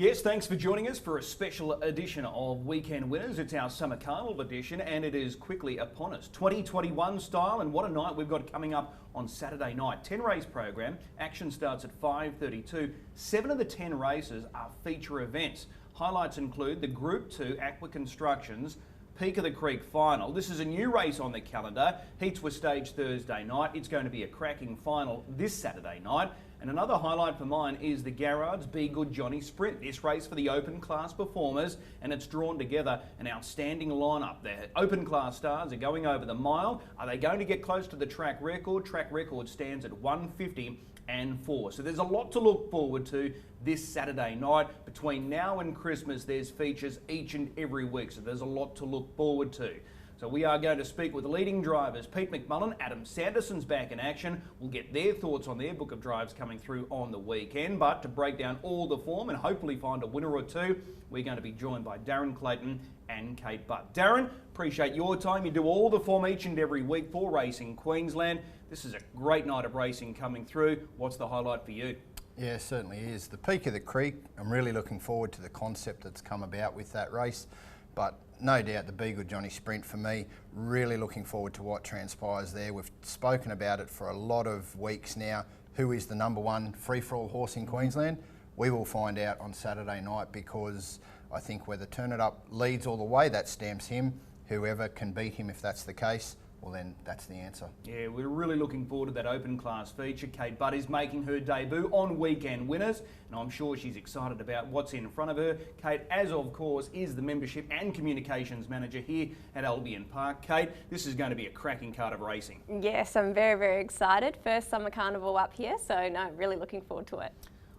Yes, thanks for joining us for a special edition of Weekend Winners. It's our Summer Carnival edition and it is quickly upon us. 2021 style, and what a night we've got coming up on Saturday night. 10 race program, action starts at 5:32. 7 of the 10 races are feature events. Highlights include the Group 2 AQWA Constructions Peak of the Creek final. This is a new race on the calendar. Heats were staged Thursday night. It's going to be a cracking final this Saturday night. And another highlight for mine is the Garrards Be Good Johnny Sprint. This race for the open class performers, and it's drawn together an outstanding lineup. The open class stars are going over the mile. Are they going to get close to the track record? Track record stands at 1:50.4. So there's a lot to look forward to this Saturday night. Between now and Christmas, there's features each and every week, so there's a lot to look forward to. So we are going to speak with the leading drivers. Pete McMullen, Adam Sanderson's back in action. We'll get their thoughts on their book of drives coming through on the weekend. But to break down all the form and hopefully find a winner or two, we're going to be joined by Darren Clayton and Kate Butt. Darren, appreciate your time. You do all the form each and every week for Racing Queensland. This is a great night of racing coming through. What's the highlight for you? Yeah, it certainly is. The Peak of the Creek, I'm really looking forward to the concept that's come about with that race. But no doubt the Be Good Johnny Sprint for me, really looking forward to what transpires there. We've spoken about it for a lot of weeks now. Who is the #1 free-for-all horse in Queensland? We will find out on Saturday night, because I think whether Turn It Up leads all the way, that stamps him. Whoever can beat him, if that's the case, well then that's the answer. Yeah, we're really looking forward to that open class feature. Kate Butt is making her debut on Weekend Winners, and I'm sure she's excited about what's in front of her. Kate, as of course, is the membership and communications manager here at Albion Park. Kate, this is going to be a cracking card of racing. Yes, I'm very, very excited. First summer carnival up here, so no, really looking forward to it.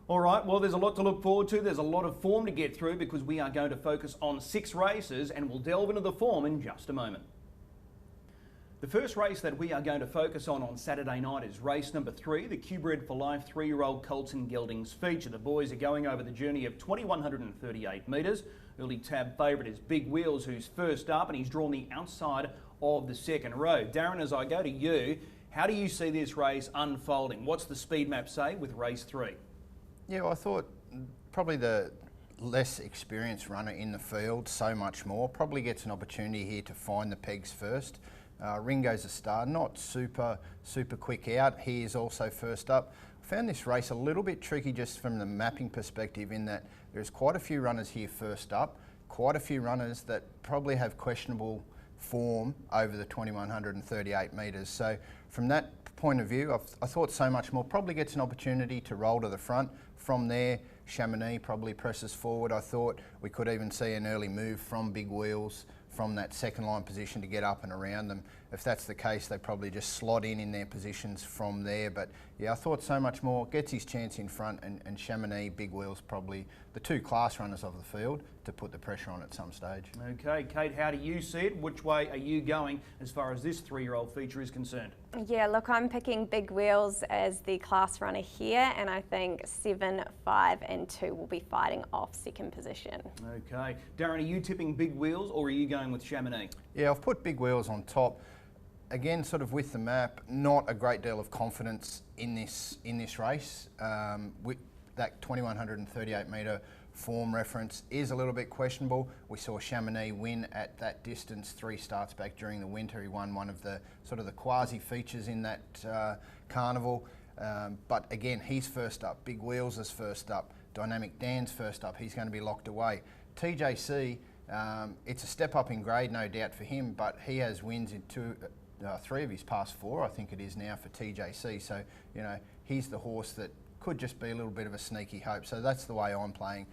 All right, well, there's a lot to look forward to. There's a lot of form to get through because we are going to focus on 6 races, and we'll delve into the form in just a moment. The first race that we are going to focus on Saturday night is race number 3, the QBRED for Life 3-year-old Colts and Geldings feature. The boys are going over the journey of 2,138 metres. Early tab favourite is Big Wheels, who's first up, and he's drawn the outside of the second row. Darren, as I go to you, how do you see this race unfolding? What's the speed map say with race 3? Yeah, well, I thought probably the less experienced runner in the field, So Much More, probably gets an opportunity here to find the pegs first. Ringo's a star, not super quick out. He is also first up. I found this race a little bit tricky just from the mapping perspective, in that there's quite a few runners here first up, quite a few runners that probably have questionable form over the 2,138 metres. So from that point of view, I thought So Much More probably gets an opportunity to roll to the front. From there, CHAMONIX probably presses forward. I thought we could even see an early move from Big Wheels from that second line position to get up and around them. If that's the case, they probably just slot in their positions from there. But yeah, I thought So Much More gets his chance in front, and CHAMONIX, Big Wheels, probably the 2 class runners of the field to put the pressure on at some stage. Okay, Kate, how do you see it? Which way are you going as far as this 3-year-old feature is concerned? Yeah, look, I'm picking Big Wheels as the class runner here, and I think 7, 5 and 2 will be fighting off second position. Okay. Darren, are you tipping Big Wheels or are you going with CHAMONIX? Yeah, I've put Big Wheels on top. Again, sort of with the map, not a great deal of confidence in this race. With that 2,138 metre form reference is a little bit questionable. We saw CHAMONIX win at that distance 3 starts back during the winter. He won one of the sort of the quasi features in that carnival. But again, he's first up. Big Wheels is first up. Dynamic Dan's first up. He's going to be locked away. TJC, it's a step up in grade, no doubt for him, but he has wins in 3 of his past 4, I think it is now, for TJC. So, you know, he's the horse that could just be a little bit of a sneaky hope. So that's the way I'm playing.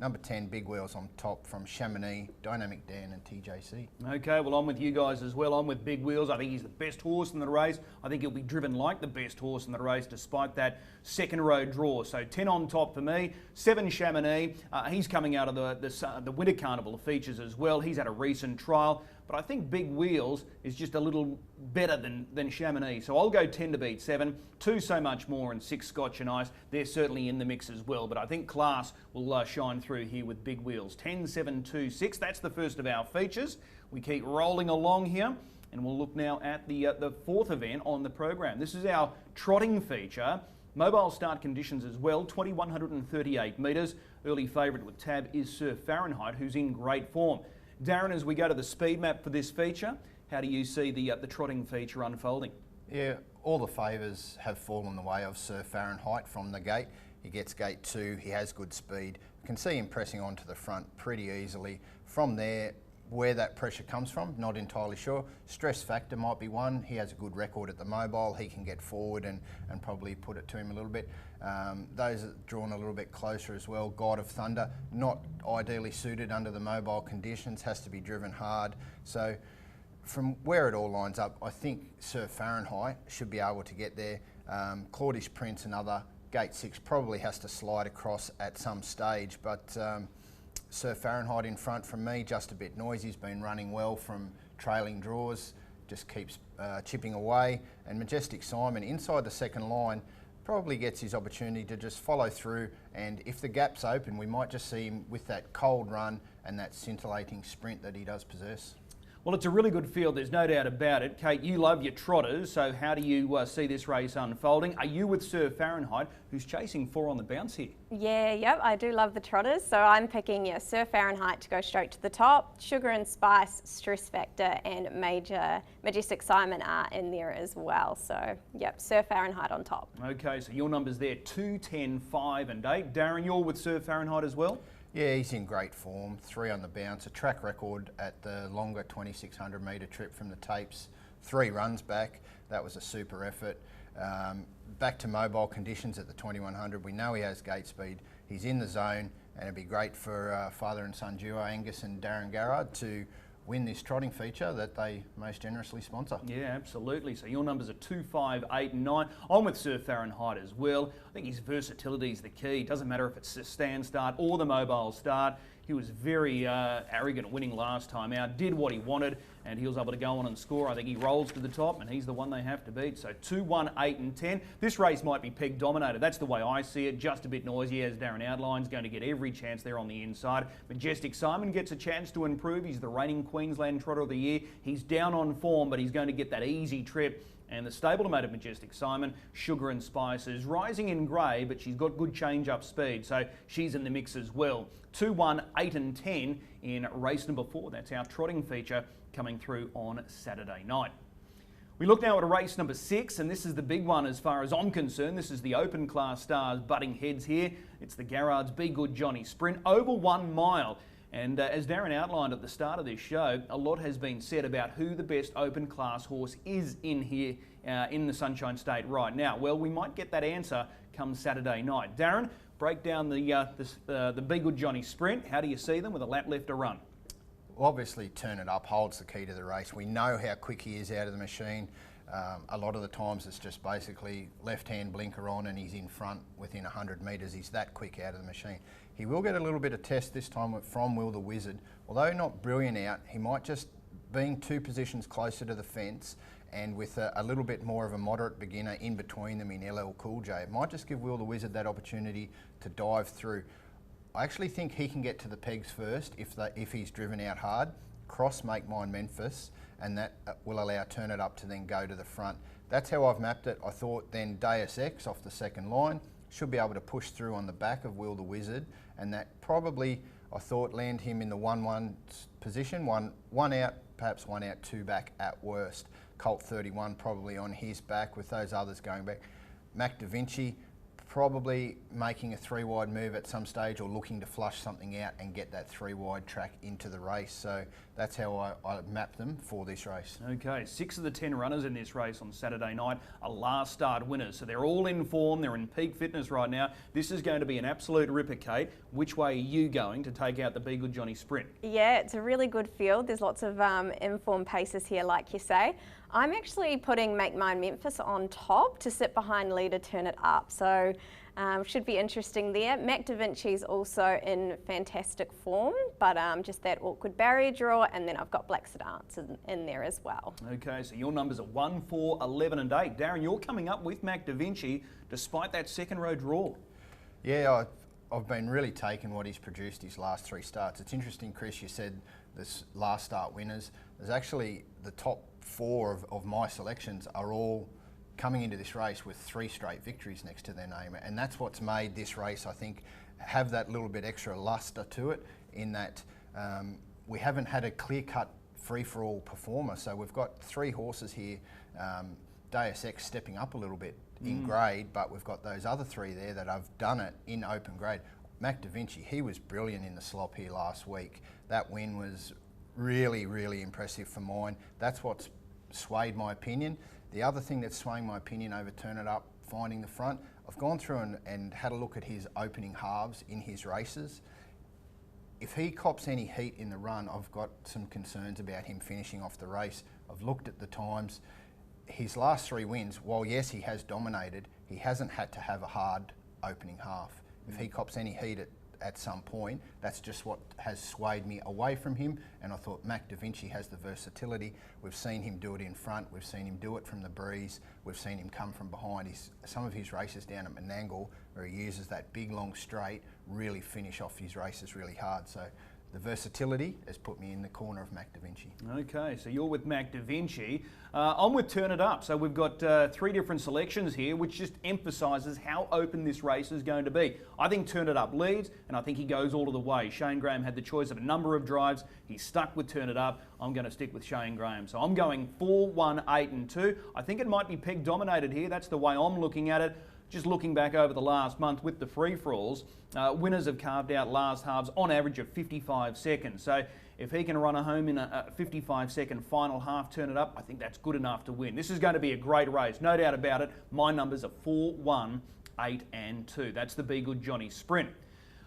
Number 10, Big Wheels on top from CHAMONIX, Dynamic Dan and TJC. Okay, well, I'm with you guys as well. I'm with Big Wheels. I think he's the best horse in the race. I think he'll be driven like the best horse in the race despite that second row draw. So 10 on top for me, 7 CHAMONIX. He's coming out of the Winter Carnival features as well. He's had a recent trial. But I think Big Wheels is just a little better than CHAMONIX. So I'll go 10 to beat 7, 2 So Much More and 6 Scotch and Ice. They're certainly in the mix as well. But I think class will shine through here with Big Wheels. 10, 7, 2, 6. That's the first of our features. We keep rolling along here. And we'll look now at the 4th event on the program. This is our trotting feature. Mobile start conditions as well, 2,138 metres. Early favourite with TAB is Sir Fahrenheit, who's in great form. Darren, as we go to the speed map for this feature, how do you see the trotting feature unfolding? Yeah, all the favours have fallen the way of Sir Fahrenheit from the gate. He gets gate 2, he has good speed. You can see him pressing onto the front pretty easily. From there, where that pressure comes from, not entirely sure. Stress factor might be one. He has a good record at the mobile. He can get forward and probably put it to him a little bit. Those are drawn a little bit closer as well. God of Thunder, not ideally suited under the mobile conditions, has to be driven hard. So from where it all lines up, I think Sir Fahrenheit should be able to get there. Claudish Prince, another, gate 6 probably has to slide across at some stage, but Sir Fahrenheit in front from me, just a bit noisy. He's been running well from trailing draws, just keeps chipping away. And Majestic Simon inside the second line probably gets his opportunity to just follow through, and if the gap's open, we might just see him with that cold run and that scintillating sprint that he does possess. Well, it's a really good field, there's no doubt about it. Kate, you love your trotters, so how do you see this race unfolding? Are you with Sir Fahrenheit, who's chasing 4 on the bounce here? Yep, I do love the trotters, so I'm picking Sir Fahrenheit to go straight to the top. Sugar and Spice, Stress Factor and Majestic Simon are in there as well. So, yep, Sir Fahrenheit on top. Okay, so your numbers there, 2, 10, 5 and 8. Darren, you're with Sir Fahrenheit as well? Yeah, he's in great form. 3 on the bounce, a track record at the longer 2,600 metre trip from the tapes. 3 runs back. That was a super effort. Back to mobile conditions at the 2,100. We know he has gate speed. He's in the zone, and it'd be great for father and son duo Angus and Darren Garrard to win this trotting feature that they most generously sponsor. Yeah, absolutely. So your numbers are 2, 5, 8 and 9. I'm with Sir Fahrenheit as well. I think his versatility is the key. It doesn't matter if it's a stand start or the mobile start. He was very arrogant winning last time out, did what he wanted, and he was able to go on and score. I think he rolls to the top, and he's the one they have to beat. So 2, 1, 8 and 10. This race might be peg dominated. That's the way I see it. Just a bit noisy, as Darren outlines. Going to get every chance there on the inside. Majestic Simon gets a chance to improve. He's the reigning Queensland Trotter of the Year. He's down on form, but he's going to get that easy trip. And the stable-mate of Majestic Simon, Sugar and Spice, is rising in grey, but she's got good change-up speed, so she's in the mix as well. 2, 1, 8 and 10 in race number 4. That's our trotting feature coming through on Saturday night. We look now at race number 6, and this is the big one as far as I'm concerned. This is the open class stars butting heads here. It's the Garrards Be Good Johnny Sprint over 1 mile. And as Darren outlined at the start of this show, a lot has been said about who the best open class horse is in here in the Sunshine State right now. Well, we might get that answer come Saturday night. Darren, break down the Be Good Johnny Sprint. How do you see them with a lap left to run? Well, obviously, Turn It Up holds the key to the race. We know how quick he is out of the machine. A lot of the times it's just basically left-hand blinker on and he's in front within 100 metres. He's that quick out of the machine. He will get a little bit of test this time from Will the Wizard. Although not brilliant out, he might just, being 2 positions closer to the fence and with a little bit more of a moderate beginner in between them in LL Cool J, it might just give Will the Wizard that opportunity to dive through. I actually think he can get to the pegs first if he's driven out hard, cross Make Mine Memphis, and that will allow Turn It Up to then go to the front. That's how I've mapped it. I thought then Deus Ex off the second line should be able to push through on the back of Will the Wizard, and that probably, I thought, land him in the 1-1 position, one out, perhaps 1 out, 2 back at worst. Colt 31 probably on his back with those others going back. Mac Da Vinci probably making a 3-wide move at some stage or looking to flush something out and get that 3-wide track into the race. So that's how I map them for this race. Okay, 6 of the 10 runners in this race on Saturday night are last start winners. So they're all in form, they're in peak fitness right now. This is going to be an absolute ripper, Kate. Which way are you going to take out the Be Good Johnny Sprint? Yeah, it's a really good field. There's lots of informed paces here, like you say. I'm actually putting Make Mine Memphis on top to sit behind leader Turn It Up. So should be interesting there. Mac Da Vinci's also in fantastic form, but just that awkward barrier draw, and then I've got Black Sedance in there as well. Okay, so your numbers are 1, 4, 11 and 8. Darren, you're coming up with Mac Da Vinci despite that second row draw. Yeah, I've been really taken what he's produced his last 3 starts. It's interesting, Chris, you said this last start winners. There's actually the top 4 of my selections are all coming into this race with 3 straight victories next to their name, and that's what's made this race, I think, have that little bit extra luster to it in that we haven't had a clear-cut free-for-all performer. So we've got 3 horses here, Deus Ex stepping up a little bit in grade, but we've got those other 3 there that have done it in open grade. Mac Da Vinci, he was brilliant in the slop here last week. That win was really, really impressive for mine. That's what's swayed my opinion. The other thing that's swaying my opinion over Turn It Up, finding the front, I've gone through and had a look at his opening halves in his races. If he cops any heat in the run, I've got some concerns about him finishing off the race. I've looked at the times. His last 3 wins, while yes, he has dominated, he hasn't had to have a hard opening half. If he cops any heat at some point, that's just what has swayed me away from him. And I thought Mac Da Vinci has the versatility. We've seen him do it in front. We've seen him do it from the breeze. We've seen him come from behind. Some of his races down at Menangle, where he uses that big long straight, really finish off his races really hard. So the versatility has put me in the corner of Mac Da Vinci. Okay, so you're with Mac Da Vinci. I'm with Turn It Up. So we've got 3 different selections here, which just emphasises how open this race is going to be. I think Turn It Up leads, and I think he goes all of the way. Shane Graham had the choice of a number of drives. He's stuck with Turn It Up. I'm going to stick with Shane Graham. So I'm going 4, 1, 8 and 2. I think it might be peg dominated here. That's the way I'm looking at it. Just looking back over the last month with the free-for-alls, winners have carved out last halves on average of 55 seconds. So if he can run a home in a 55-second final half, Turn It Up, I think that's good enough to win. This is going to be a great race, no doubt about it. My numbers are 4, 1, 8 and 2. That's the Be Good Johnny Sprint.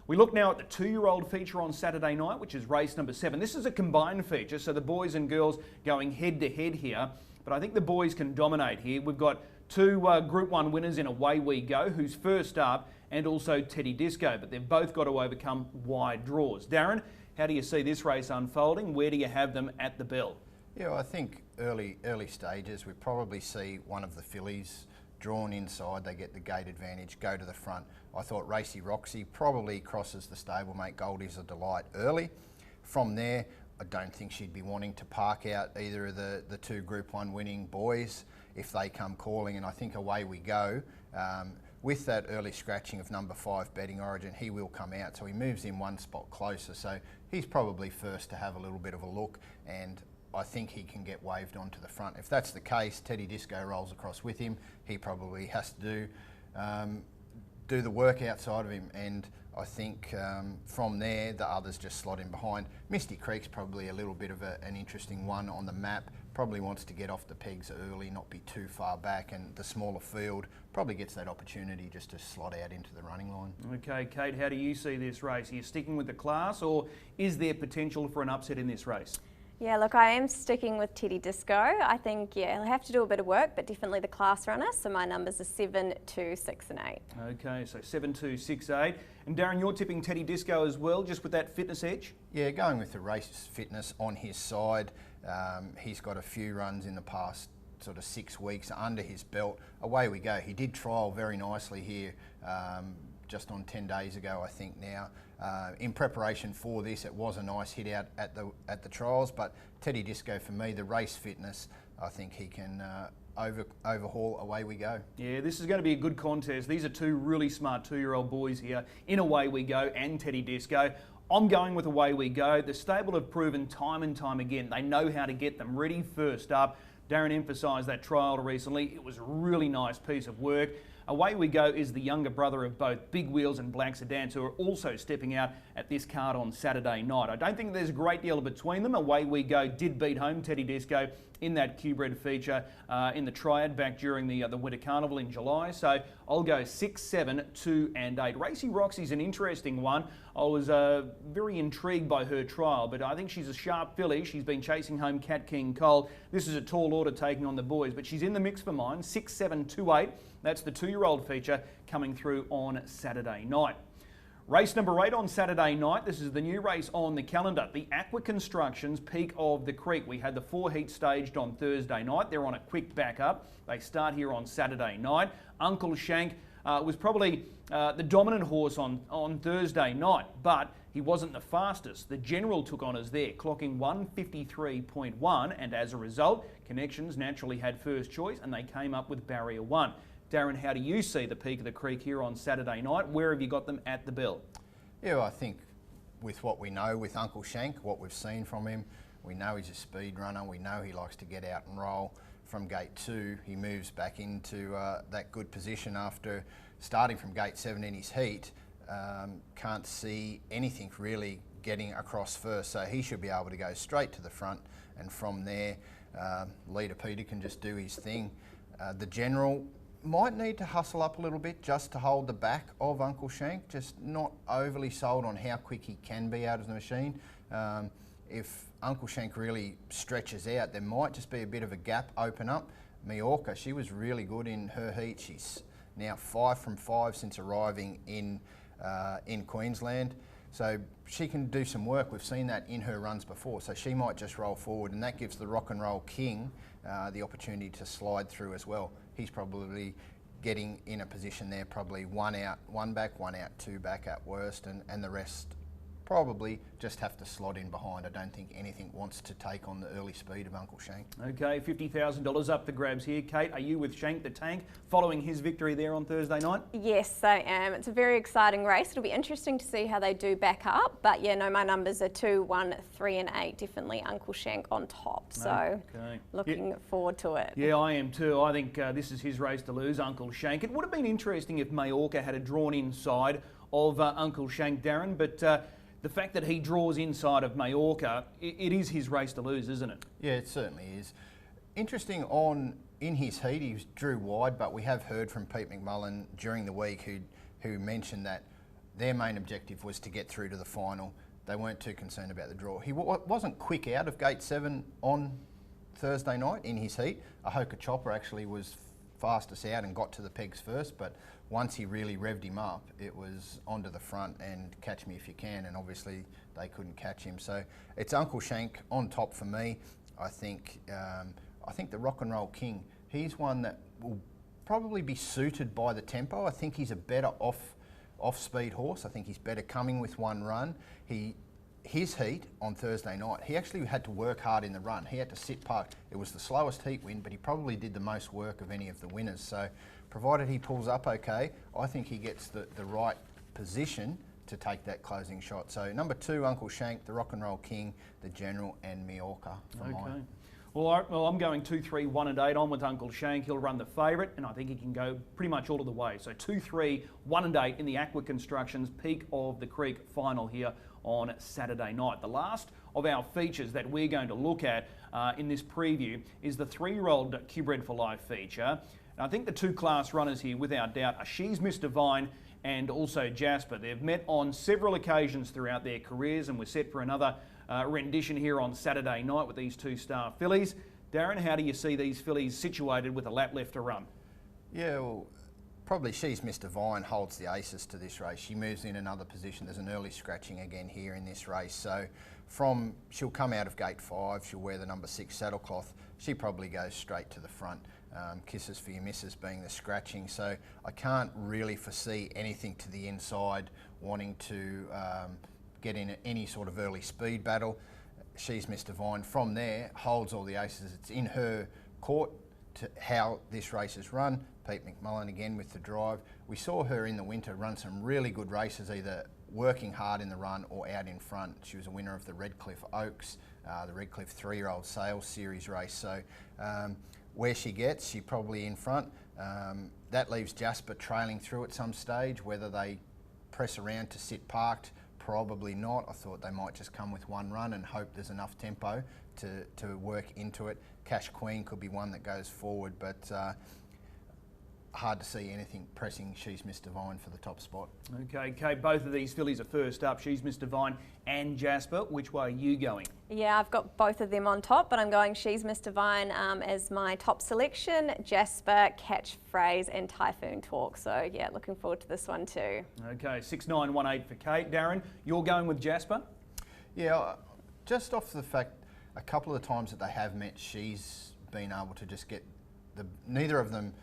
We look now at the 2-year-old feature on Saturday night, which is race number 7. This is a combined feature, so the boys and girls going head-to-head here. But I think the boys can dominate here. We've got 2 Group 1 winners in Away We Go, who's first up, and also Teddy Disco, but they've both got to overcome wide draws. Darren, how do you see this race unfolding? Where do you have them at the bell? Yeah, I think early stages we probably see one of the fillies drawn inside. They get the gate advantage, go to the front. I thought Racy Roxy probably crosses the stablemate Goldie's a Delight early. From there, I don't think she'd be wanting to park out either of the 2 Group 1 winning boys if they come calling, and I think Away We Go. With that early scratching of number 5 Betting Origin, he will come out, so he moves in 1 spot closer. So he's probably first to have a little bit of a look, and I think he can get waved onto the front. If that's the case, Teddy Disco rolls across with him. He probably has to do the work outside of him, and I think from there the others just slot in behind. Misty Creek's probably a little bit of an interesting one on the map. Probably wants to get off the pegs early, not be too far back, and the smaller field probably gets that opportunity just to slot out into the running line. Okay, Kate, how do you see this race? Are you sticking with the class, or is there potential for an upset in this race? Yeah, look, I am sticking with Teddy Disco. I think, yeah, he'll have to do a bit of work, but definitely the class runner. So my numbers are 7, 2, 6 and 8. Okay, so 7, 2, 6, 8. And Darren, you're tipping Teddy Disco as well, just with that fitness edge? Yeah, going with the race fitness on his side. He's got a few runs in the past sort of 6 weeks under his belt. Away we go. He did trial very nicely here just on 10 days ago, I think now. In preparation for this, it was a nice hit out at the trials, but Teddy Disco, for me, the race fitness, I think he can overhaul Away We Go. Yeah, this is going to be a good contest. These are 2 really smart 2-year-old boys here in Away We Go and Teddy Disco. I'm going with Away We Go. The stable have proven time and time again they know how to get them ready first up. Darren emphasised that trial recently. It was a really nice piece of work. Away We Go is the younger brother of both Big Wheels and Black Sedans, who are also stepping out at this card on Saturday night. I don't think there's a great deal between them. Away We Go did beat home Teddy Disco in that QBRED feature in the Triad back during the Winter Carnival in July. So I'll go 6, 7, 2 and 8. Racy Roxy's an interesting one. I was very intrigued by her trial, but I think she's a sharp filly. She's been chasing home Cat King Cole. This is a tall order taking on the boys, but she's in the mix for mine. 6, 7, 2, 8. That's the 2-year-old feature coming through on Saturday night. Race number 8 on Saturday night. This is the new race on the calendar. The AQWA Constructions Peak of the Creek. We had the 4 heats staged on Thursday night. They're on a quick backup. They start here on Saturday night. Uncle Shank was probably the dominant horse on Thursday night, but he wasn't the fastest. The General took honours there, clocking 1:53.1, and as a result, Connections naturally had first choice and they came up with barrier 1. Darren, how do you see the peak of the creek here on Saturday night? Where have you got them at the bell? Yeah, well, I think with what we know with Uncle Shank, what we've seen from him, we know he's a speed runner. We know he likes to get out and roll. From gate 2, he moves back into that good position after starting from gate 7 in his heat. Can't see anything really getting across first, so he should be able to go straight to the front, and from there, Leader Peter can just do his thing. The general might need to hustle up a little bit just to hold the back of Uncle Shank, just not overly sold on how quick he can be out of the machine. If Uncle Shank really stretches out, there might just be a bit of a gap open up. MAJORCA, she was really good in her heat. She's now 5 from 5 since arriving in Queensland. So she can do some work. We've seen that in her runs before. So she might just roll forward, and that gives the Rock and Roll King the opportunity to slide through as well. He's probably getting in a position there, probably 1 out, 1 back, 1 out, 2 back at worst, and the rest probably just have to slot in behind. I don't think anything wants to take on the early speed of Uncle Shank. Okay, $50,000 up the grabs here. Kate, are you with Shank the Tank following his victory there on Thursday night? Yes, I am. It's a very exciting race. It'll be interesting to see how they do back up. But yeah, no, my numbers are 2, 1, 3 and 8. Definitely Uncle Shank on top. So looking forward to it. Yeah, I am too. I think this is his race to lose, Uncle Shank. It would have been interesting if MAJORCA had a drawn inside of Uncle Shank, Darren, but the fact that he draws inside of MAJORCA, it is his race to lose, isn't it? Yeah, it certainly is. Interesting in his heat, he drew wide, but we have heard from Pete McMullen during the week who mentioned that their main objective was to get through to the final. They weren't too concerned about the draw. He wasn't quick out of gate 7 on Thursday night in his heat. OHOKA Chopper actually was fastest out and got to the pegs first, but once he really revved him up, it was onto the front and catch me if you can, and obviously they couldn't catch him. So it's Uncle Shank on top for me. I think the Rock and Roll King, he's one that will probably be suited by the tempo. I think he's a better off-speed horse. I think he's better coming with one run. His heat on Thursday night, he actually had to work hard in the run. He had to sit parked. It was the slowest heat win, but he probably did the most work of any of the winners. So provided he pulls up okay, I think he gets the right position to take that closing shot. So number 2, Uncle Shank, the Rock and Roll King, the General, and MAJORCA for mine. Well, I'm going 2, 3, 1 and 8 on with Uncle Shank. He'll run the favourite, and I think he can go pretty much all of the way. So 2, 3, 1 and 8 in the AQWA Constructions Peak of the Creek final here on Saturday night. The last of our features that we're going to look at in this preview is the 3-year-old QBRED for Life feature. And I think the 2 class runners here, without doubt, are She's Miss Divine and also Jasper. They've met on several occasions throughout their careers, and we're set for another rendition here on Saturday night with these 2 star fillies. Darren, how do you see these fillies situated with a lap left to run? Yeah, well, probably She's Miss Divine holds the aces to this race. She moves in another position. There's an early scratching again here in this race. So she'll come out of gate 5. She'll wear the number 6 saddlecloth. She probably goes straight to the front. Kisses for Your Missus being the scratching. So I can't really foresee anything to the inside wanting to get in any sort of early speed battle. She's Miss Divine from there holds all the aces. It's in her court to how this race is run. Pete McMullen again with the drive. We saw her in the winter run some really good races, either working hard in the run or out in front. She was a winner of the Redcliffe Oaks, the Redcliffe 3-year-old sales series race. So where she gets, she probably in front. That leaves Jasper trailing through at some stage. Whether they press around to sit parked, probably not. I thought they might just come with one run and hope there's enough tempo to work into it. Cash Queen could be one that goes forward, but hard to see anything pressing She's Miss Divine for the top spot. Okay, Kate, both of these fillies are first up, She's Miss Divine and Jasper. Which way are you going? Yeah, I've got both of them on top, but I'm going She's Miss Divine as my top selection, Jasper, Catchphrase and Typhoon Talk. So yeah, looking forward to this one too. Okay, 6-9-1-8 for Kate. Darren, you're going with Jasper? Yeah, just off the fact a couple of the times that they have met, she's been able to just get neither of them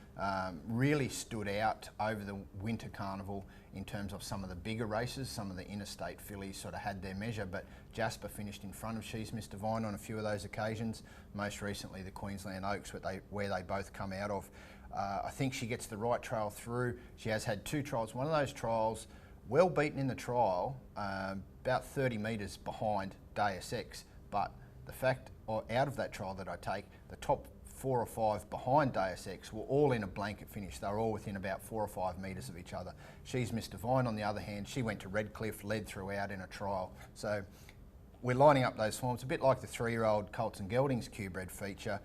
really stood out over the winter carnival in terms of some of the bigger races. Some of the interstate fillies sort of had their measure, but Jasper finished in front of She's Miss Divine on a few of those occasions. Most recently the Queensland Oaks where they both come out of. I think she gets the right trail through. She has had 2 trials. One of those trials, well beaten in the trial, about 30 metres behind Deus Ex. But the fact, out of that trial that I take, the top 4 or 5 behind Deus Ex were all in a blanket finish. They were all within about 4 or 5 metres of each other. She's Miss Divine on the other hand. She went to Redcliffe, led throughout in a trial. So we're lining up those forms, a bit like the 3-year-old Colts and Geldings QBRED feature.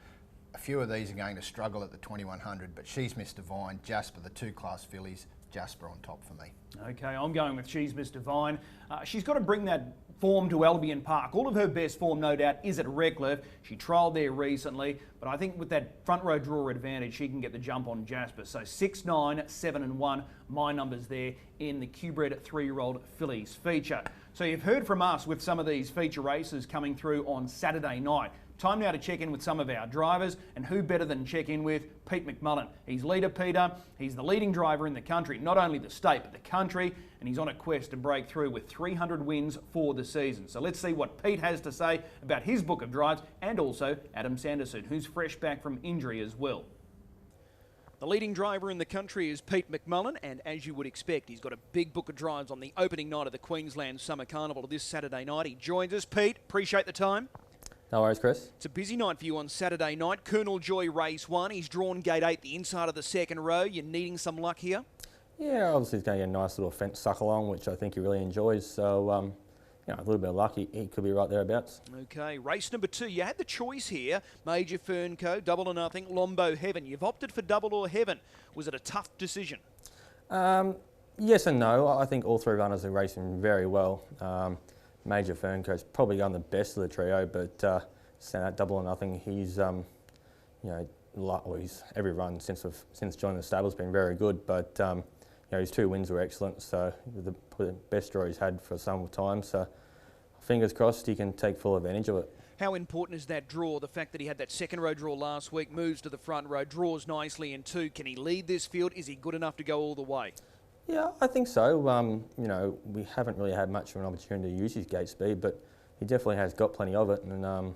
A few of these are going to struggle at the 2100, but She's Miss Divine, Jasper, the 2-class fillies, Jasper on top for me. Okay, I'm going with She's Miss Divine. She's got to bring that form to Albion Park. All of her best form, no doubt, is at Redcliffe. She trialled there recently, but I think with that front row draw advantage, she can get the jump on Jasper. So 6, 9, 7 and 1, my numbers there in the QBRED 3-year-old fillies feature. So you've heard from us with some of these feature races coming through on Saturday night. Time now to check in with some of our drivers, and who better than check in with Pete McMullen. He's leader, Peter. He's the leading driver in the country, not only the state, but the country, and he's on a quest to break through with 300 wins for the season. So let's see what Pete has to say about his book of drives, and also Adam Sanderson, who's fresh back from injury as well. The leading driver in the country is Pete McMullen, and as you would expect, he's got a big book of drives on the opening night of the Queensland Summer Carnival this Saturday night. He joins us. Pete, appreciate the time. No worries, Chris. It's a busy night for you on Saturday night. Colonel Joy race 1. He's drawn gate 8, the inside of the second row. You're needing some luck here? Yeah, obviously he's going to get a nice little fence suck along, which I think he really enjoys. So, you know, a little bit of luck, he could be right thereabouts. Okay, race number 2. You had the choice here. Major Fernco, Double or Nothing, Lombo Heaven. You've opted for Double or Heaven. Was it a tough decision? Yes and no. I think all 3 runners are racing very well. Major Fernco's probably gone the best of the trio, but that Double or Nothing, he's you know, he's every run since joining the stable's been very good. But you know, his 2 wins were excellent, so the best draw he's had for some time. So fingers crossed he can take full advantage of it. How important is that draw? The fact that he had that second row draw last week, moves to the front row, draws nicely in 2. Can he lead this field? Is he good enough to go all the way? Yeah, I think so. You know, we haven't really had much of an opportunity to use his gate speed, but he definitely has got plenty of it. And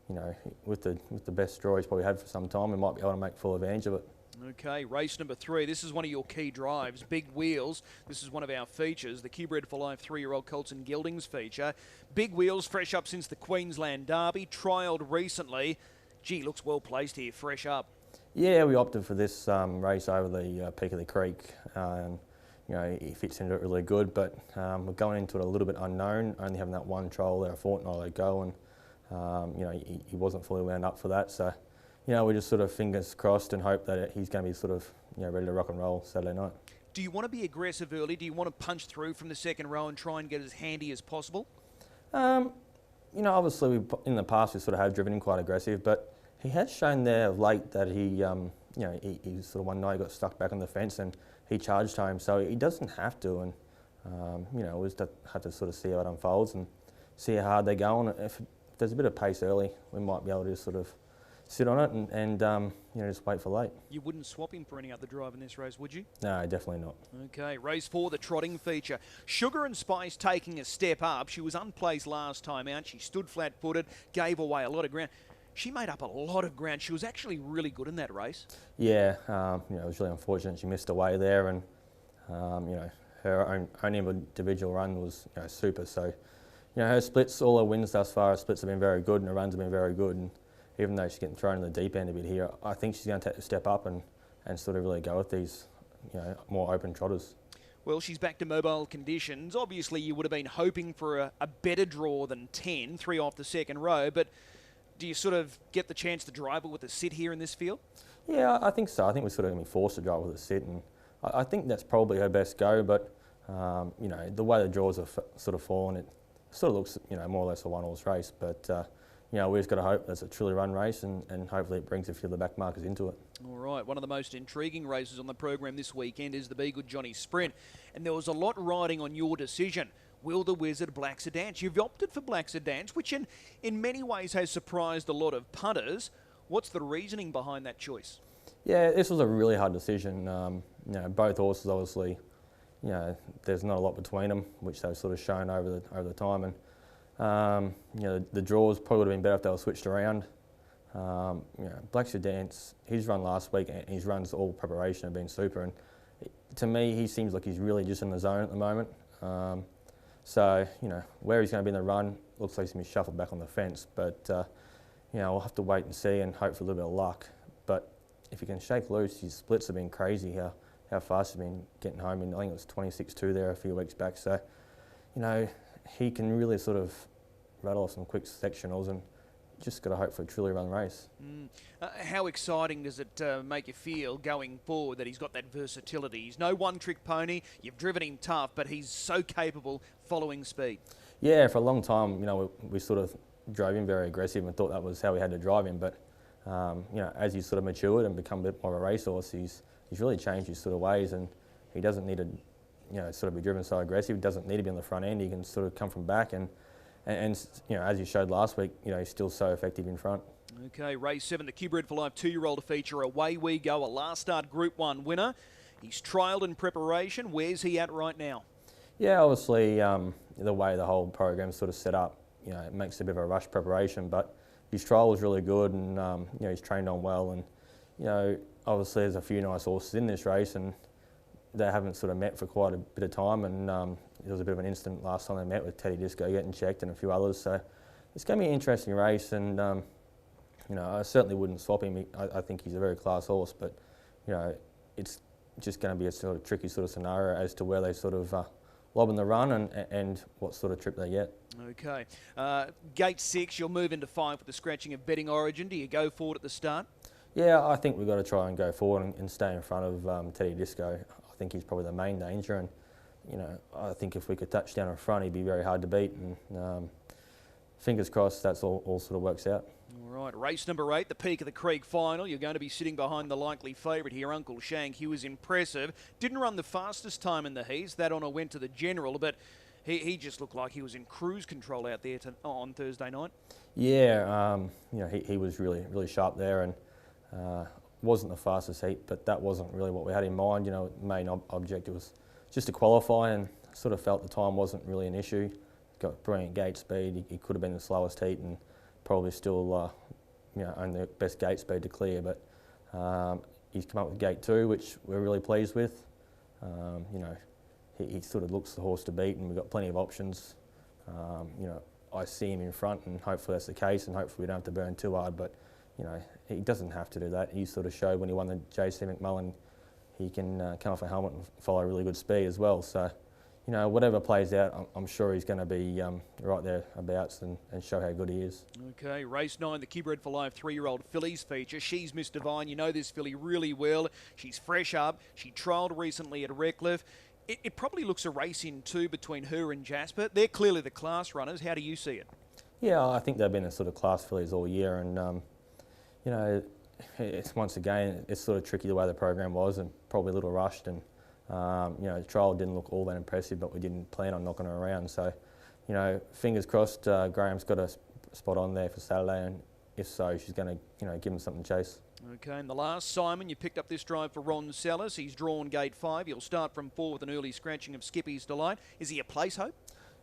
you know, with the best draw he's probably had for some time, we might be able to make full advantage of it. Okay, race number 3. This is one of your key drives, Big Wheels. This is one of our features, the QBRED for Life 3-year-old Colts and Geldings feature. Big Wheels, fresh up since the Queensland Derby, trialled recently. Gee, looks well placed here, fresh up. Yeah, we opted for this race over the Peak of the Creek. You know, he fits into it really good, but we're going into it a little bit unknown, only having that one trial there a fortnight ago, and you know, he wasn't fully wound up for that. So, you know, we just sort of fingers crossed and hope that he's going to be sort of, you know, ready to rock and roll Saturday night. Do you want to be aggressive early? Do you want to punch through from the second row and try and get as handy as possible? You know, obviously in the past we sort of have driven him quite aggressive, but he has shown there of late that he, you know, he sort of one night got stuck back on the fence and he charged home, so he doesn't have to. And you know, we just have to sort of see how it unfolds and see how hard they go. And if there's a bit of pace early, we might be able to sort of sit on it and you know, just wait for late. You wouldn't swap him for any other drive in this race, would you? No, definitely not. Okay, race 4, the trotting feature. SUGARINSPICE taking a step up. She was unplaced last time out. She stood flat-footed, gave away a lot of ground. She made up a lot of ground. She was actually really good in that race. Yeah, you know, it was really unfortunate she missed away there, and you know, her own individual run was, you know, super. So, you know, her splits, all her wins thus far, her splits have been very good, and her runs have been very good. And even though she's getting thrown in the deep end a bit here, I think she's going to take a step up and sort of really go with these, you know, more open trotters. Well, she's back to mobile conditions. Obviously, you would have been hoping for a better draw than 10, 3 off the second row, but do you sort of get the chance to drive it with a sit here in this field? Yeah, I think so. I think we're sort of going to be forced to drive with a sit, and I think that's probably her best go, but you know, the way the draws have sort of fallen, it sort of looks, you know, more or less a one-horse race, but you know, we've just got to hope that's a truly run race, and hopefully it brings a few of the back markers into it. All right, one of the most intriguing races on the program this weekend is the Be Good Johnny Sprint, and there was a lot riding on your decision. Will the Wizard Black Sedance? You've opted for Black Sedance, which in many ways has surprised a lot of punters. What's the reasoning behind that choice? Yeah, this was a really hard decision. You know, both horses obviously, you know, there's not a lot between them, which they've sort of shown over the time, and you know, the draws probably would have been better if they were switched around. Black Sedance, his run last week and his runs all preparation have been super, and to me he seems like he's really just in the zone at the moment. So where he's going to be in the run looks like he's going to be shuffled back on the fence, but we'll have to wait and see and hope for a little bit of luck. But if he can shake loose, his splits have been crazy. How fast he's been getting home, and I think it was 26.2 there a few weeks back. So he can really sort of rattle off some quick sectionals, and just got to hope for a truly run race. How exciting does it make you feel going forward that he's got that versatility? He's no one-trick pony. You've driven him tough, but he's so capable following speed. Yeah, for a long time, we sort of drove him very aggressive and thought that was how we had to drive him. But as he's sort of matured and become a bit more of a racehorse, he's really changed his sort of ways, and he doesn't need to sort of be driven so aggressive. He doesn't need to be on the front end. He can sort of come from back and as you showed last week, he's still so effective in front. Okay, race 7, the QBRED for Life 2-year-old feature. Away we go, a last start Group 1 winner. He's trialled in preparation. Where's he at right now? Yeah, obviously the way the whole program's sort of set up, it makes a bit of a rush preparation, but his trial was really good, and he's trained on well, and obviously there's a few nice horses in this race, and they haven't sort of met for quite a bit of time, and there was a bit of an incident last time they met with Teddy Disco getting checked and a few others, so it's going to be an interesting race, and I certainly wouldn't swap him. I think he's a very class horse, but it's just going to be a sort of tricky sort of scenario as to where they sort of lob in the run and what sort of trip they get. Okay, gate 6, you'll move into 5 with the scratching of Betting Origin. Do you go forward at the start? Yeah, I think we've got to try and go forward and stay in front of Teddy Disco. I think he's probably the main danger, and I think if we could touch down in front, he'd be very hard to beat, and fingers crossed that's all sort of works out. All right, race number 8, the Peak of the Creek final. You're going to be sitting behind the likely favourite here, Uncle Shank. He was impressive. Didn't run the fastest time in the heats. That honour went to the General, but he just looked like he was in cruise control out there on Thursday night. Yeah, he was really sharp there, and wasn't the fastest heat, but that wasn't really what we had in mind. The main objective was just to qualify, and sort of felt the time wasn't really an issue. Got brilliant gate speed. He could have been the slowest heat and probably still owned the best gate speed to clear, but he's come up with gate 2, which we're really pleased with. He sort of looks the horse to beat, and we've got plenty of options. I see him in front, and hopefully that's the case, and hopefully we don't have to burn too hard, but he doesn't have to do that. He sort of showed when he won the JC McMullen, he can come off a helmet and follow really good speed as well. So, whatever plays out, I'm sure he's going to be right there abouts and show how good he is. Okay, race 9, the QBRED for Life 3-year-old Fillies feature. She's Miss Divine. You know this filly really well. She's fresh up. She trialled recently at Redcliffe. It probably looks a race in 2 between her and Jasper. They're clearly the class runners. How do you see it? Yeah, I think they've been the sort of class fillies all year, and it's once again, it's sort of tricky the way the program was, and probably a little rushed, and the trial didn't look all that impressive, but we didn't plan on knocking her around. So, fingers crossed, Graham's got a spot on there for Saturday, and if so, she's going to give him something to chase. Okay, and the last, Simon, you picked up this drive for Ron Sellers. He's drawn gate 5. He'll start from 4 with an early scratching of Skippy's Delight. Is he a place hope?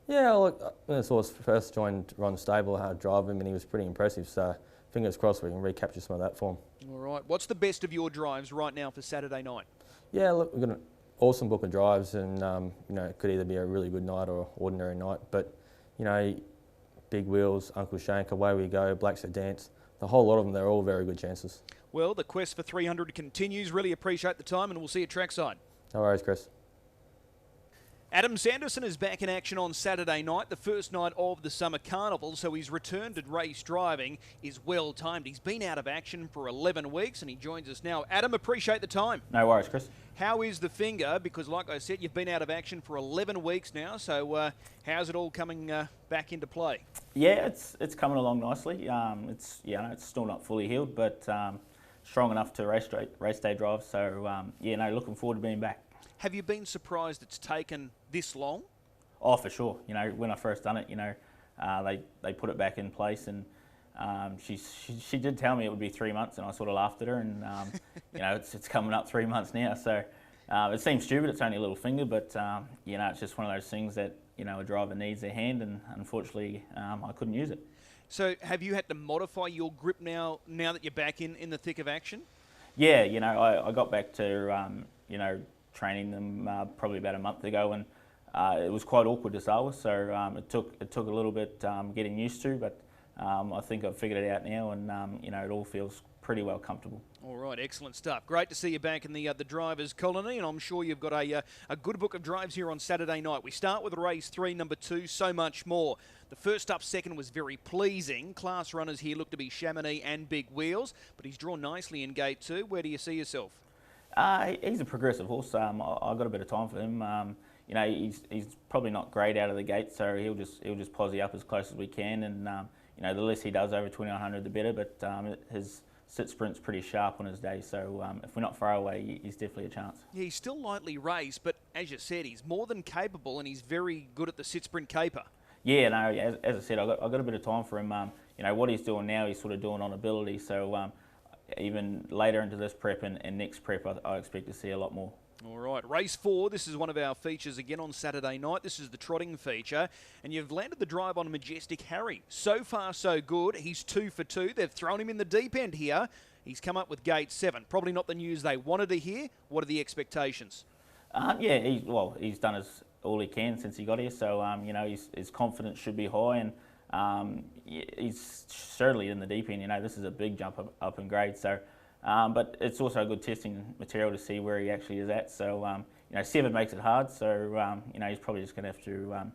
Yeah, look, when this horse first joined Ron's stable, I had to drive him, and he was pretty impressive. So, fingers crossed we can recapture some of that form. All right. What's the best of your drives right now for Saturday night? Yeah, look, we've got an awesome book of drives, and it could either be a really good night or an ordinary night. But Big Wheels, Uncle Shank, Away We Go, Black Sedance, the whole lot of them, they're all very good chances. Well, the quest for 300 continues. Really appreciate the time, and we'll see you trackside. No worries, Chris. Adam Sanderson is back in action on Saturday night, the first night of the Summer Carnival, so his return to race driving is well timed. He's been out of action for 11 weeks, and he joins us now. Adam, appreciate the time. No worries, Chris. How is the finger? Because like I said, you've been out of action for 11 weeks now, so how's it all coming back into play? Yeah, it's coming along nicely. It's still not fully healed, but strong enough to race day drive, so looking forward to being back. Have you been surprised it's taken this long? Oh, for sure. When I first done it, they put it back in place, and she did tell me it would be 3 months, and I sort of laughed at her, and it's coming up 3 months now. So it seems stupid. It's only a little finger, but it's just one of those things that a driver needs their hand, and unfortunately I couldn't use it. So have you had to modify your grip now that you're back in the thick of action? Yeah, you know, I got back to, you know, training them probably about a month ago, and it was quite awkward to start with, so it took a little bit getting used to, but I think I've figured it out now, and you know, it all feels pretty well comfortable. All right, excellent stuff. Great to see you back in the drivers' colony, and I'm sure you've got a good book of drives here on Saturday night. We start with race 3, number 2, So Much More. The first up second was very pleasing. Class runners here look to be Chamonix and Big Wheels, but he's drawn nicely in gate 2. Where do you see yourself? He's a progressive horse. I've got a bit of time for him. You know, he's probably not great out of the gate, so he'll just posse up as close as we can, and you know, the less he does over 2900, the better. But his sit sprint's pretty sharp on his day, so if we're not far away, he's definitely a chance. Yeah, he's still lightly raced, but as you said, he's more than capable, and he's very good at the sit sprint caper. Yeah, no, as I said, I've got a bit of time for him. You know, what he's doing now, he's sort of doing on ability, so even later into this prep and next prep, I expect to see a lot more. All right, race 4, this is one of our features again on Saturday night. This is the trotting feature, and you've landed the drive on Majestic Harry. So far, so good. He's 2 for 2. They've thrown him in the deep end here. He's come up with gate 7. Probably not the news they wanted to hear. What are the expectations? Yeah, he's done all he can since he got here, so you know, his confidence should be high, and he's certainly in the deep end. You know, this is a big jump up in grade, so. But it's also a good testing material to see where he actually is at. So, you know, 7 makes it hard. So, you know, he's probably just going to have to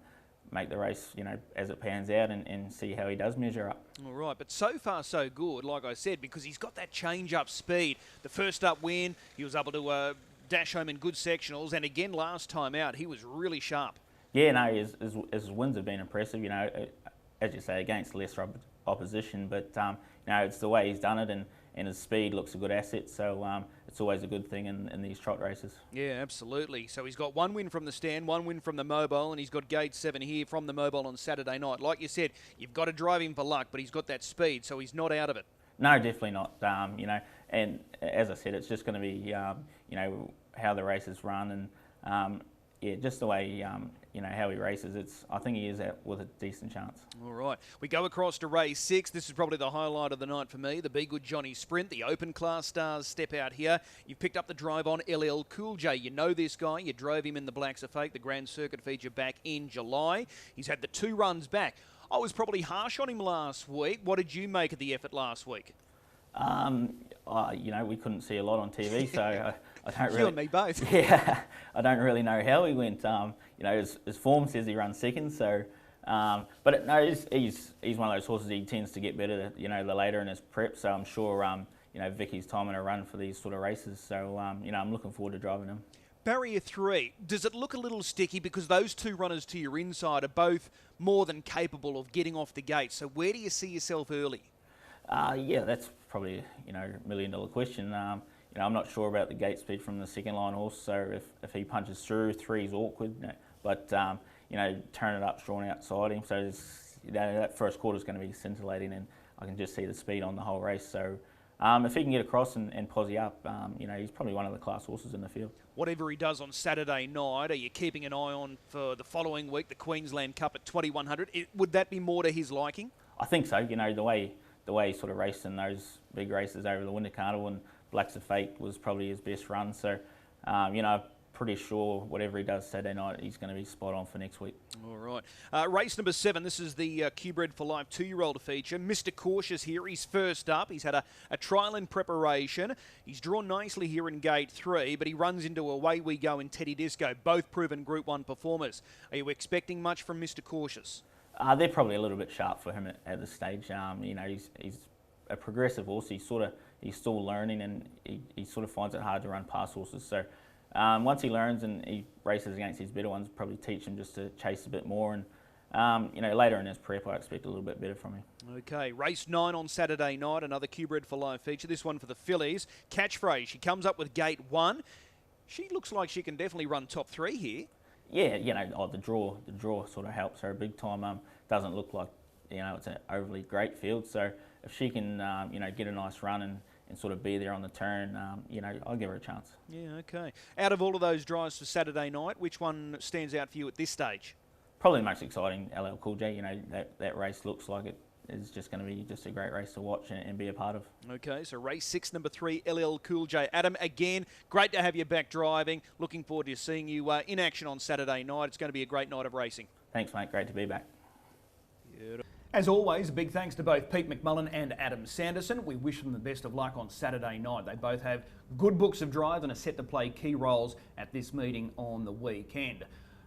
make the race, you know, as it pans out and see how he does measure up. All right, but so far so good, like I said, because he's got that change-up speed. The first up win, he was able to dash home in good sectionals. And again, last time out, he was really sharp. Yeah, no, his wins have been impressive, you know, as you say, against lesser opposition. But, you know, it's the way he's done it, and his speed looks a good asset, so it's always a good thing in these trot races. Yeah, absolutely. So he's got 1 win from the stand, 1 win from the mobile, and he's got gate 7 here from the mobile on Saturday night. Like you said, you've got to drive him for luck, but he's got that speed, so he's not out of it. No, definitely not. You know, and as I said, it's just going to be, you know, how the races run, and yeah, just the way, you know, how he races. I think he is out with a decent chance. All right. We go across to race 6. This is probably the highlight of the night for me. The Be Good Johnny Sprint. The open class stars step out here. You've picked up the drive on LL Cool J. You know this guy. You drove him in the Blacks of Fake, the Grand Circuit feature back in July. He's had the 2 runs back. I was probably harsh on him last week. What did you make of the effort last week? You know, we couldn't see a lot on TV, so I don't really... You and me both. Yeah, I don't really know how he went. You know, his form says he runs second, so... but no, he's one of those horses, he tends to get better, you know, the later in his prep, so I'm sure, you know, Vicky's time in a run for these sort of races, so, you know, I'm looking forward to driving him. Barrier 3, does it look a little sticky because those 2 runners to your inside are both more than capable of getting off the gate, so where do you see yourself early? Yeah, that's probably, you know, $1 million question. You know, I'm not sure about the gate speed from the second line horse, so if he punches through, 3's awkward, you know, but, you know, turn it up, drawn outside him, so you know, that first quarter is going to be scintillating, and I can just see the speed on the whole race, so if he can get across and posse up, you know, he's probably one of the class horses in the field. Whatever he does on Saturday night, are you keeping an eye on for the following week, the Queensland Cup at 2100? Would that be more to his liking? I think so. You know, the way he sort of raced in those big races over the Winter Carnival and Blacks of Fate was probably his best run. So, you know, pretty sure whatever he does Saturday night, he's going to be spot on for next week. All right. Race number 7, this is the QBRED for Life 2-year-old feature. Mr. Cautious here, he's first up. He's had a trial in preparation. He's drawn nicely here in gate 3, but he runs into Away We Go in Teddy Disco, both proven Group 1 performers. Are you expecting much from Mr. Cautious? They're probably a little bit sharp for him at this stage. You know, he's a progressive horse. He's still learning, and he sort of finds it hard to run past horses. So once he learns and he races against these better ones, probably teach him just to chase a bit more. And you know, later in his prep, I expect a little bit better from him. Okay, race 9 on Saturday night, another QBRED for Life feature. This one for the Fillies. Catchphrase. She comes up with gate 1. She looks like she can definitely run top 3 here. Yeah, you know, the draw sort of helps her big time. Doesn't look like, you know, it's an overly great field. So if she can, you know, get a nice run and sort of be there on the turn, you know, I'll give her a chance. Yeah, okay. Out of all of those drives for Saturday night, which one stands out for you at this stage? Probably the most exciting, LL Cool J. You know, that race looks like is just going to be just a great race to watch and be a part of. Okay, so race 6, number 3, LL Cool J. Adam, again, great to have you back driving. Looking forward to seeing you in action on Saturday night. It's going to be a great night of racing. Thanks, mate. Great to be back. Beautiful. As always, a big thanks to both Pete McMullen and Adam Sanderson. We wish them the best of luck on Saturday night. They both have good books of drive and are set to play key roles at this meeting on the weekend.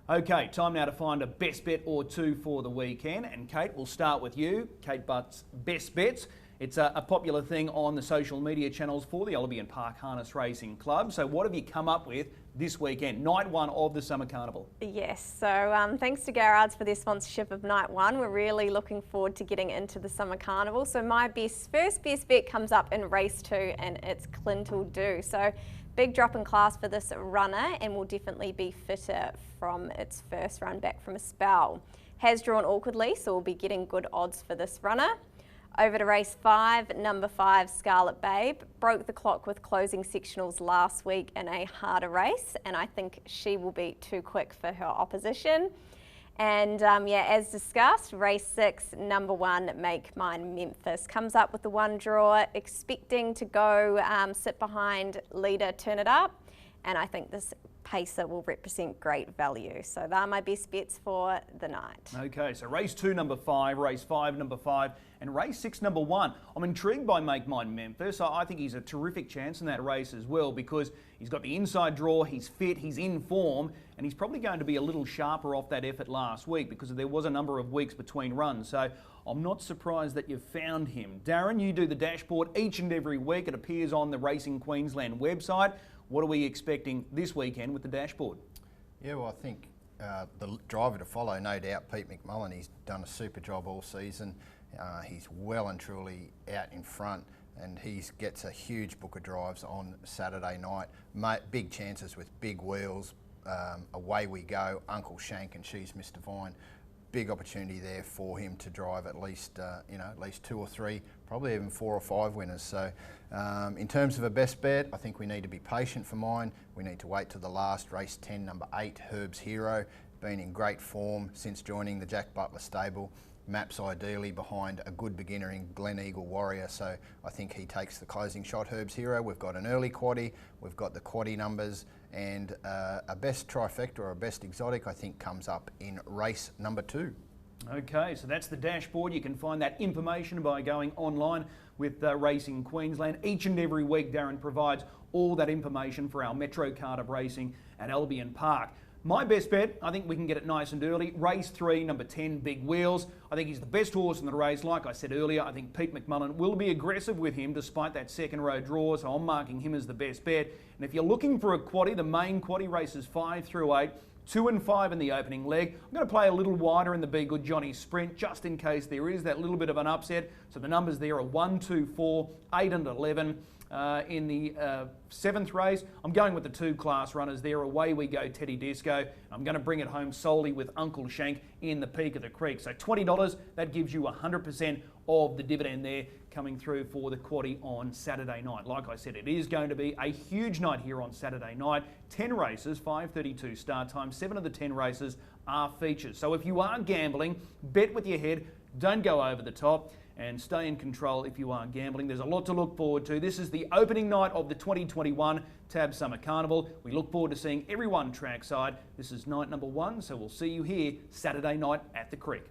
Okay, time now to find a best bet or two for the weekend. And Kate, we'll start with you. Kate Butt's Best Bets. It's a popular thing on the social media channels for the Albion Park Harness Racing Club. So what have you come up with this weekend, night one of the Summer Carnival? Yes, so thanks to Garrards for their sponsorship of night one. We're really looking forward to getting into the Summer Carnival. So my first best bet comes up in race 2, and it's Clintle Do. So big drop in class for this runner, and will definitely be fitter from its first run back from a spell. Has drawn awkwardly, so we'll be getting good odds for this runner. Over to race 5, number 5, Scarlet Babe. Broke the clock with closing sectionals last week in a harder race, and I think she will be too quick for her opposition. And yeah, as discussed, race 6, number 1, Make Mine Memphis. Comes up with the 1 draw, expecting to go sit behind leader Turn It Up, and I think this pacer will represent great value. So they're my best bets for the night. Okay, so race 2, number 5, race 5, number 5, and race 6, number 1. I'm intrigued by Make Mine Memphis. I think he's a terrific chance in that race as well, because he's got the inside draw, he's fit, he's in form, and he's probably going to be a little sharper off that effort last week, because there was a number of weeks between runs. So I'm not surprised that you've found him. Darren, you do the dashboard each and every week. It appears on the Racing Queensland website. What are we expecting this weekend with the dashboard? Yeah, well, I think the driver to follow, no doubt, Pete McMullen. He's done a super job all season. He's well and truly out in front, and he gets a huge book of drives on Saturday night. Big chances with big wheels. Away we go. Uncle Shank and She's Mr. Vine. Big opportunity there for him to drive at least, at least 2 or 3, probably even 4 or 5 winners. So in terms of a best bet, I think we need to be patient for mine. We need to wait till the last. Race 10, number 8, Herb's Hero. Been in great form since joining the Jack Butler stable. Maps ideally behind a good beginner in Glen Eagle Warrior, so I think he takes the closing shot. Herb's Hero, we've got an early quaddie, we've got the quaddie numbers, and a best trifecta or a best exotic I think comes up in race number 2. Okay, so that's the dashboard. You can find that information by going online with Racing Queensland. Each and every week Darren provides all that information for our Metro card of racing at Albion Park. My best bet, I think we can get it nice and early. Race 3, number 10, Big Wheels. I think he's the best horse in the race. Like I said earlier, I think Pete McMullen will be aggressive with him despite that second row draw, so I'm marking him as the best bet. And if you're looking for a quaddie, the main quaddie races 5 through 8, 2 and 5 in the opening leg. I'm going to play a little wider in the Be Good Johnny Sprint just in case there is that little bit of an upset. So the numbers there are 1, 2, 4, 8 and 11. In the 7th race, I'm going with the 2 class runners there. Away we go, Teddy Disco. I'm going to bring it home solely with Uncle Shank in the Peak of the Creek. So $20, that gives you 100% of the dividend there coming through for the quaddie on Saturday night. Like I said, it is going to be a huge night here on Saturday night. 10 races, 5:32 start time. 7 of the 10 races are features. So if you are gambling, bet with your head. Don't go over the top, and stay in control if you are gambling. There's a lot to look forward to. This is the opening night of the 2021 TAB Summer Carnival. We look forward to seeing everyone trackside. This is night number 1, so we'll see you here Saturday night at the Creek.